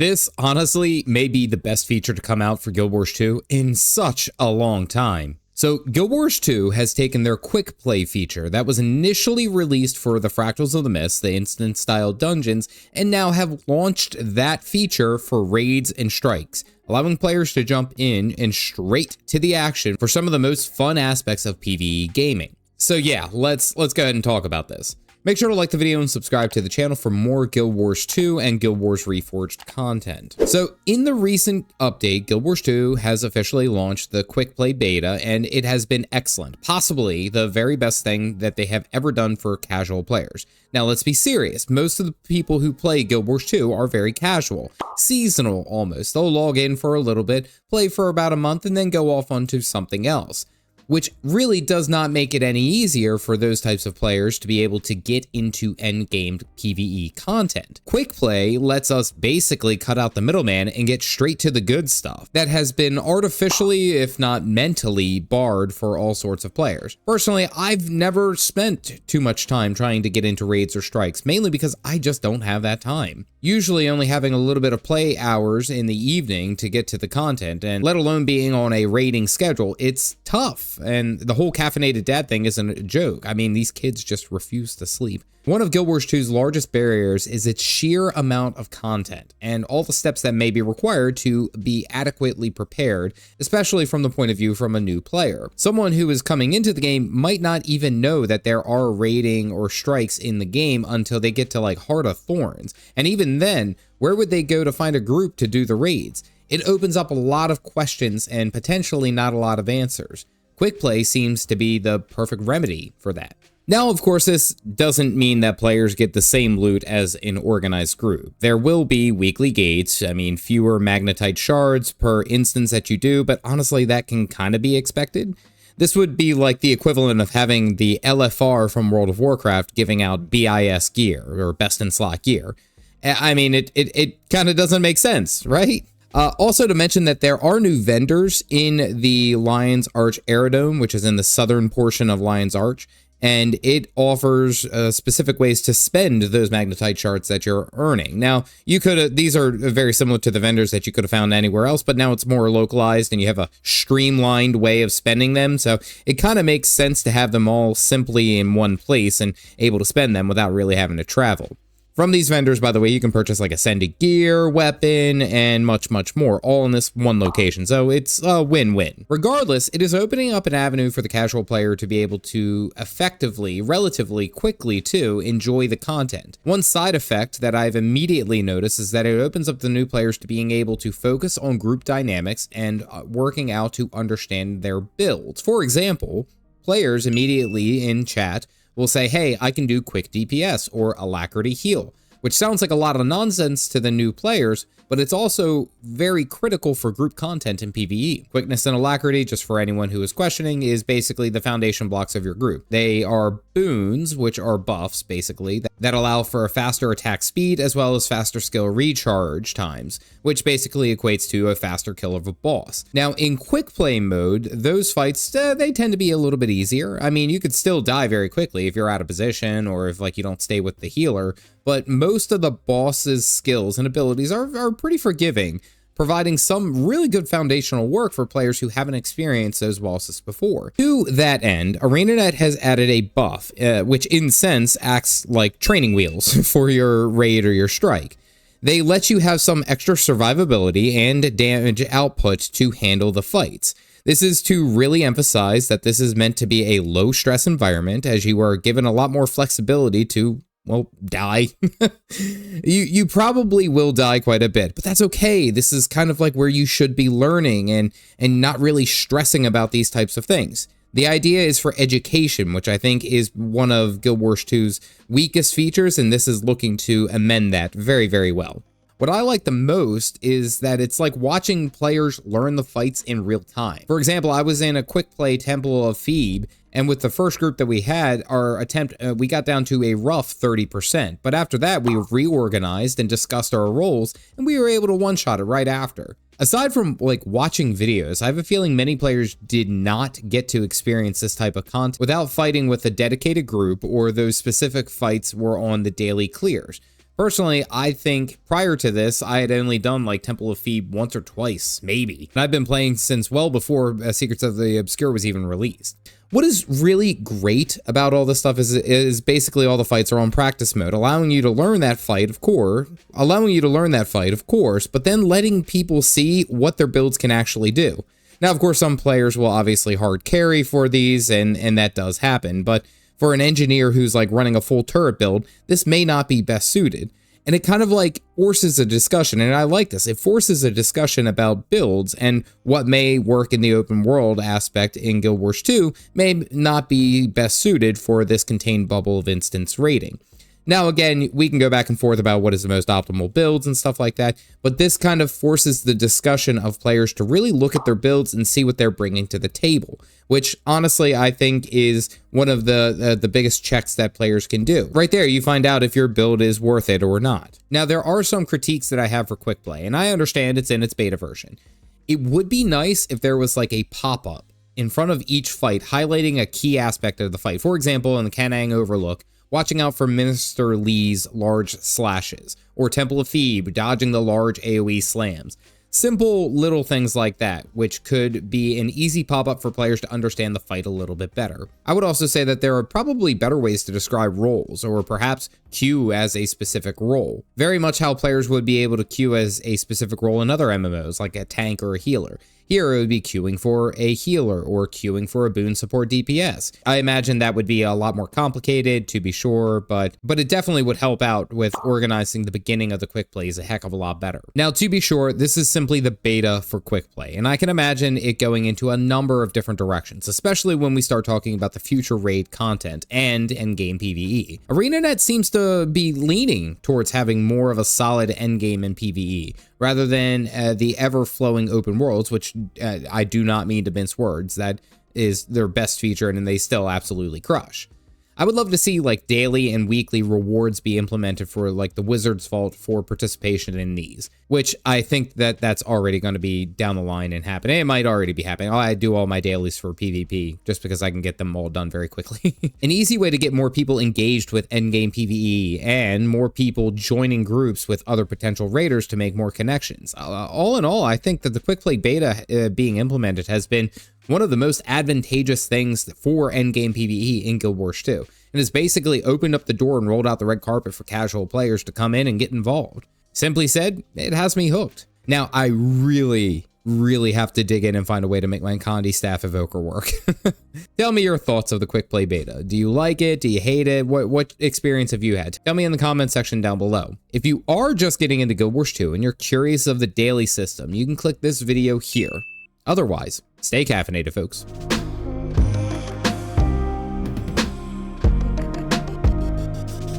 This honestly may be the best feature to come out for Guild Wars 2 in such a long time. So Guild Wars 2 has taken their Quickplay feature that was initially released for the Fractals of the Mist, the instant-style dungeons, and now have launched that feature for raids and strikes, allowing players to jump in and straight to the action for some of the most fun aspects of PvE gaming. So yeah, let's go ahead and talk about this. Make sure to like the video and subscribe to the channel for more Guild Wars 2 and Guild Wars Reforged content. So in the recent update, Guild Wars 2 has officially launched the Quickplay beta, and it has been excellent, possibly the very best thing that they have ever done for casual players. Now let's be serious, most of the people who play Guild Wars 2 are very casual, seasonal almost. They'll log in for a little bit, play for about a month, and then go off onto something else, which really does not make it any easier for those types of players to be able to get into endgame PvE content. Quickplay lets us basically cut out the middleman and get straight to the good stuff that has been artificially, if not mentally, barred for all sorts of players. Personally, I've never spent too much time trying to get into raids or strikes, mainly because I just don't have that time. Usually only having a little bit of play hours in the evening to get to the content, and let alone being on a raiding schedule, it's tough. And the whole caffeinated dad thing isn't a joke. I mean, these kids just refuse to sleep. One of Guild Wars 2's largest barriers is its sheer amount of content and all the steps that may be required to be adequately prepared, especially from the point of view from a new player. Someone who is coming into the game might not even know that there are raiding or strikes in the game until they get to like Heart of Thorns. And even then, where would they go to find a group to do the raids? It opens up a lot of questions and potentially not a lot of answers. Quickplay seems to be the perfect remedy for that. Now, of course, this doesn't mean that players get the same loot as an organized group. There will be weekly gates, fewer magnetite shards per instance that you do, but honestly, that can kind of be expected. This would be like the equivalent of having the LFR from World of Warcraft giving out BIS gear, or best in slot gear. It kind of doesn't make sense, right? Also to mention that there are new vendors in the Lion's Arch Aerodome, which is in the southern portion of Lion's Arch, and it offers specific ways to spend those magnetite shards that you're earning. Now, these are very similar to the vendors that you could have found anywhere else, but now it's more localized and you have a streamlined way of spending them, so it kind of makes sense to have them all simply in one place and able to spend them without really having to travel. From these vendors, by the way, you can purchase like ascended gear, weapon, and much, much more, all in this one location, so it's a win-win. Regardless, it is opening up an avenue for the casual player to be able to effectively, relatively quickly too, enjoy the content. One side effect that I've immediately noticed is that it opens up the new players to being able to focus on group dynamics and working out to understand their builds. For example, players immediately in chat will say, hey, I can do quick DPS or alacrity heal, which sounds like a lot of nonsense to the new players, but it's also very critical for group content in PvE. Quickness and alacrity, just for anyone who is questioning, is basically the foundation blocks of your group. They are boons, which are buffs, basically, that allow for a faster attack speed as well as faster skill recharge times, which basically equates to a faster kill of a boss. Now, in quick play mode, those fights, they tend to be a little bit easier. You could still die very quickly if you're out of position or if you don't stay with the healer, but most of the boss's skills and abilities are pretty forgiving, providing some really good foundational work for players who haven't experienced those bosses before. To that end, Arenanet has added a buff, which in sense acts like training wheels for your raid or your strike. They let you have some extra survivability and damage output to handle the fights. This is to really emphasize that this is meant to be a low-stress environment, as you are given a lot more flexibility to, well, die. You probably will die quite a bit, but that's okay. This is kind of like where you should be learning and not really stressing about these types of things. The idea is for education, which I think is one of Guild Wars 2's weakest features, and this is looking to amend that very, very well. What I like the most is that it's like watching players learn the fights in real time. For example, I was in a quick play Temple of Phoebe, and with the first group that we had, our attempt, we got down to a rough 30%. But after that, we reorganized and discussed our roles, and we were able to one-shot it right after. Aside from like watching videos, I have a feeling many players did not get to experience this type of content without fighting with a dedicated group, or those specific fights were on the daily clears. Personally, I think prior to this, I had only done like Temple of Phoebe once or twice, maybe. And I've been playing since well before Secrets of the Obscure was even released. What is really great about all this stuff is basically all the fights are on practice mode, allowing you to learn that fight, of course, but then letting people see what their builds can actually do. Now, of course, some players will obviously hard carry for these, and that does happen, but for an engineer who's like running a full turret build, this may not be best suited. And it kind of like forces a discussion, and I like this. It forces a discussion about builds and what may work in the open world aspect in Guild Wars 2 may not be best suited for this contained bubble of instance rating. Now, again, we can go back and forth about what is the most optimal builds and stuff like that, but this kind of forces the discussion of players to really look at their builds and see what they're bringing to the table, which honestly I think is one of the biggest checks that players can do. Right there, you find out if your build is worth it or not. Now, there are some critiques that I have for Quickplay, and I understand it's in its beta version. It would be nice if there was like a pop-up in front of each fight highlighting a key aspect of the fight. For example, in the Canang Overlook, watching out for Minister Lee's large slashes, or Temple of Phoebe, dodging the large AoE slams. Simple little things like that, which could be an easy pop-up for players to understand the fight a little bit better. I would also say that there are probably better ways to describe roles, or perhaps queue as a specific role. Very much how players would be able to queue as a specific role in other MMOs, like a tank or a healer. Here, it would be queuing for a healer or queuing for a boon support DPS. I imagine that would be a lot more complicated, to be sure, but it definitely would help out with organizing the beginning of the quick plays a heck of a lot better. Now, to be sure, this is simply the beta for quick play, and I can imagine it going into a number of different directions, especially when we start talking about the future raid content and endgame PvE. Arenanet seems to be leaning towards having more of a solid endgame and PvE, rather than the ever-flowing open worlds, which I do not mean to mince words. That is their best feature, and they still absolutely crush. I would love to see like daily and weekly rewards be implemented for like the Wizard's Vault for participation in these, which I think that that's already going to be down the line and happening. It might already be happening. I do all my dailies for PvP just because I can get them all done very quickly. An easy way to get more people engaged with endgame PvE and more people joining groups with other potential raiders to make more connections. All in all, I think that the Quick Play beta being implemented has been one of the most advantageous things for endgame PvE in Guild Wars 2, and has basically opened up the door and rolled out the red carpet for casual players to come in and get involved. Simply said, it has me hooked. Now, I really have to dig in and find a way to make my Condi Staff Evoker work. Tell me your thoughts of the Quick Play beta. Do you like it? Do you hate it? What experience have you had? Tell me in the comment section down below. If you are just getting into Guild Wars 2 and you're curious of the daily system, you can click this video here. Otherwise, stay caffeinated, folks.